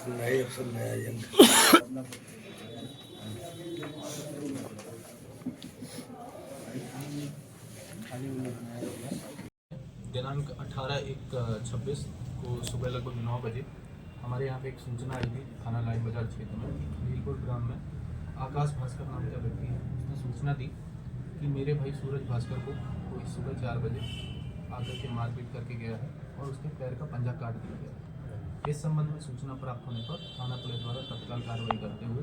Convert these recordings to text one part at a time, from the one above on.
नए अफसर नया यंग दिनांक 18/1/26 को सुबह लगभग 9 बजे हमारे यहाँ पे एक सूचना आई थी थाना लाइन बाजार क्षेत्र में खलीलपुर ग्राम में आकाश भास्कर नाम का व्यक्ति है। उसने सूचना दी कि मेरे भाई सूरज भास्कर को कोई सुबह 4 बजे आकर के मारपीट करके गया है और उसके पैर का पंजा काट दिया गया है। इस संबंध में सूचना प्राप्त होने पर थाना पुलिस द्वारा तत्काल कार्रवाई करते हुए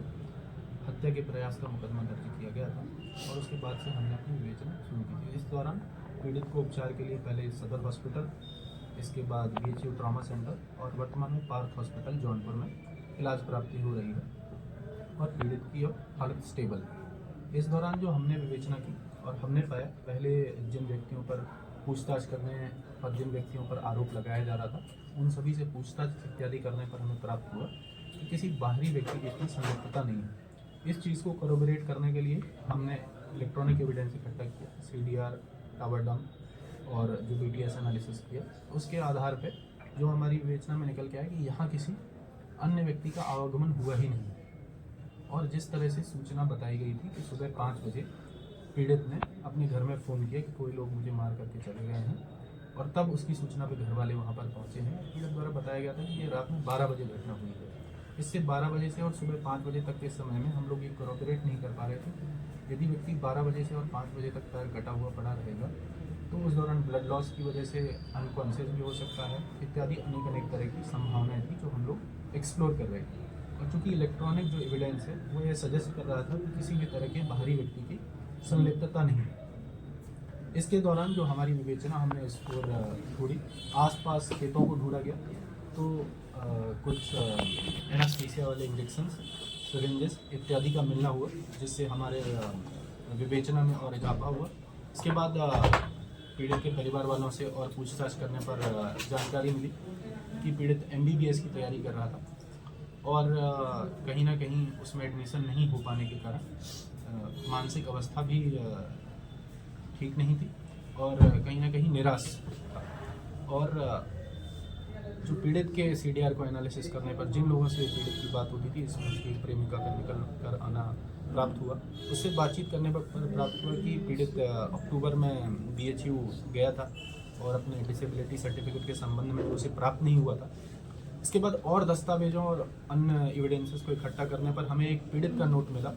हत्या के प्रयास का मुकदमा दर्ज किया गया था और उसके बाद से हमने अपनी विवेचना शुरू की थी। इस दौरान पीड़ित को उपचार के लिए पहले सदर हॉस्पिटल, इसके बाद BHU ट्रॉमा सेंटर और वर्तमान में पार्थ हॉस्पिटल जौनपुर में इलाज प्राप्ति हो रही है और पीड़ित की हालत स्टेबल है। इस दौरान जो हमने विवेचना की और हमने पाया, पहले जिन व्यक्तियों पर पूछताछ करने और जिन व्यक्तियों पर आरोप लगाया जा रहा था उन सभी से पूछताछ इत्यादि करने पर हमें प्राप्त हुआ कि किसी बाहरी व्यक्ति की इसमें संलिप्तता नहीं है। इस चीज़ को कोरोबोरेट करने के लिए हमने इलेक्ट्रॉनिक एविडेंस इकट्ठा किया, CDR, टावर डंप और जो BTS एनालिसिस किया। उसके आधार पे जो हमारी विवेचना में निकल के आया कि यहाँ किसी अन्य व्यक्ति का आवागमन हुआ ही नहीं। और जिस तरह से सूचना बताई गई थी कि सुबह 5 बजे पीड़ित ने अपने घर में फ़ोन किया कि कोई लोग मुझे मार करके चले गए हैं और तब उसकी सूचना पे घर वाले वहाँ पर पहुँचे हैं। पीड़ित द्वारा बताया गया था कि ये रात में 12 बजे घटना हुई है। इससे 12 बजे से और सुबह 5 बजे तक के समय में हम लोग ये कोरोबोरेट नहीं कर पा रहे थे। यदि व्यक्ति 12 बजे से और 5 बजे तक पैर कटा हुआ पड़ा रहेगा तो उस दौरान ब्लड लॉस की वजह से अनकॉन्शियस भी हो सकता है इत्यादि अनेक तरह की संभावनाएं थी जो हम लोग एक्सप्लोर कर रहे थे। और चूँकि इलेक्ट्रॉनिक जो एविडेंस है वो ये सजेस्ट कर रहा था कि किसी भी तरह के बाहरी व्यक्ति की संलिप्तता नहीं है। इसके दौरान जो हमारी विवेचना हमने इसको ढूंढी, आसपास खेतों को ढूंढा गया तो कुछ एनास्थीसिया वाले इंजेक्शंस, सिरिंजेस इत्यादि का मिलना हुआ जिससे हमारे विवेचना में और इजाफा हुआ। इसके बाद पीड़ित के परिवार वालों से और पूछताछ करने पर जानकारी मिली कि पीड़ित MBBS की तैयारी कर रहा था और कहीं ना कहीं उसमें एडमिशन नहीं हो पाने के कारण मानसिक अवस्था भी ठीक नहीं थी और कहीं ना कहीं निराश था। और जो पीड़ित के CDR को एनालिसिस करने पर जिन लोगों से पीड़ित की बात होती थी, इसमें उसकी प्रेमिका का निकल कर आना प्राप्त हुआ। उससे बातचीत करने पर प्राप्त हुआ कि पीड़ित अक्टूबर में BHU गया था और अपने डिसेबिलिटी सर्टिफिकेट के संबंध में जो उसे प्राप्त नहीं हुआ था। इसके बाद और दस्तावेजों और अन्य एविडेंसेस को इकट्ठा करने पर हमें एक पीड़ित का नोट मिला।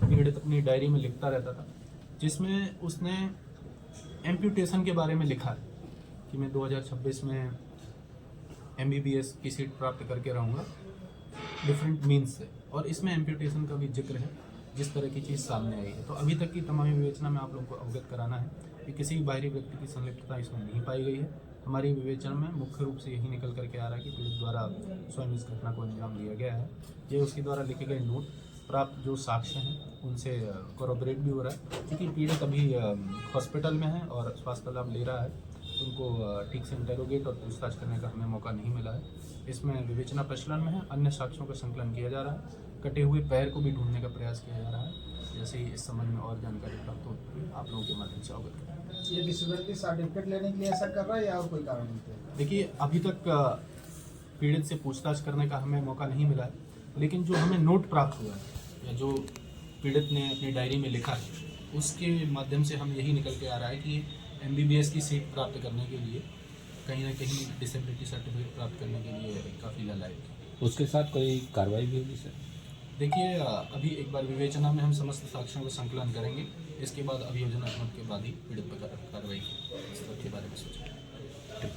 पीड़ित अपनी डायरी में लिखता रहता था जिसमें उसने एम्प्यूटेशन के बारे में लिखा है कि मैं 2026 में MBBS की सीट प्राप्त करके रहूँगा डिफरेंट मीन्स से, और इसमें एम्प्यूटेशन का भी जिक्र है जिस तरह की चीज़ सामने आई है। तो अभी तक की तमाम विवेचना में आप लोगों को अवगत कराना है कि किसी भी बाहरी व्यक्ति की संलिप्तता इसमें नहीं पाई गई है। हमारी विवेचना में मुख्य रूप से यही निकल करके आ रहा है कि पीड़ित द्वारा स्वयं इस घटना को अंजाम दिया गया है। ये उसके द्वारा लिखे गए नोट, प्राप्त जो साक्ष्य हैं उनसे कोरोबोरेट भी हो रहा है। क्योंकि पीड़ित अभी हॉस्पिटल में है और स्वास्थ्य लाभ ले रहा है, उनको ठीक से इंटेरोगेट और पूछताछ करने का हमें मौका नहीं मिला है। इसमें विवेचना प्रचलन में है, अन्य साक्ष्यों का संकलन किया जा रहा है, कटे हुए पैर को भी ढूंढने का प्रयास किया जा रहा है। जैसे ही इस संबंध में और जानकारी प्राप्त होती है आप लोगों के माध्यम से अवगत करें। ये डिसेबिलिटी सर्टिफिकेट लेने के लिए ऐसा कर रहा है या और कोई कारण है? देखिए, अभी तक पीड़ित से पूछताछ करने का हमें मौका नहीं मिला है, लेकिन जो हमें नोट प्राप्त हुआ है या जो पीड़ित ने अपनी डायरी में लिखा है उसके माध्यम से हम यही निकल के आ रहा है कि MBBS की सीट प्राप्त करने के लिए कहीं ना कहीं डिसेबिलिटी सर्टिफिकेट प्राप्त करने के लिए काफ़ी लायक। उसके साथ कोई कार्रवाई भी होगी सर? देखिए, अभी एक बार विवेचना में हम समस्त साक्ष्यों का संकलन करेंगे, इसके बाद अभियोजनात्मक के बाद ही पीड़ित पर कार्रवाई की इस बारे में सोचेंगे।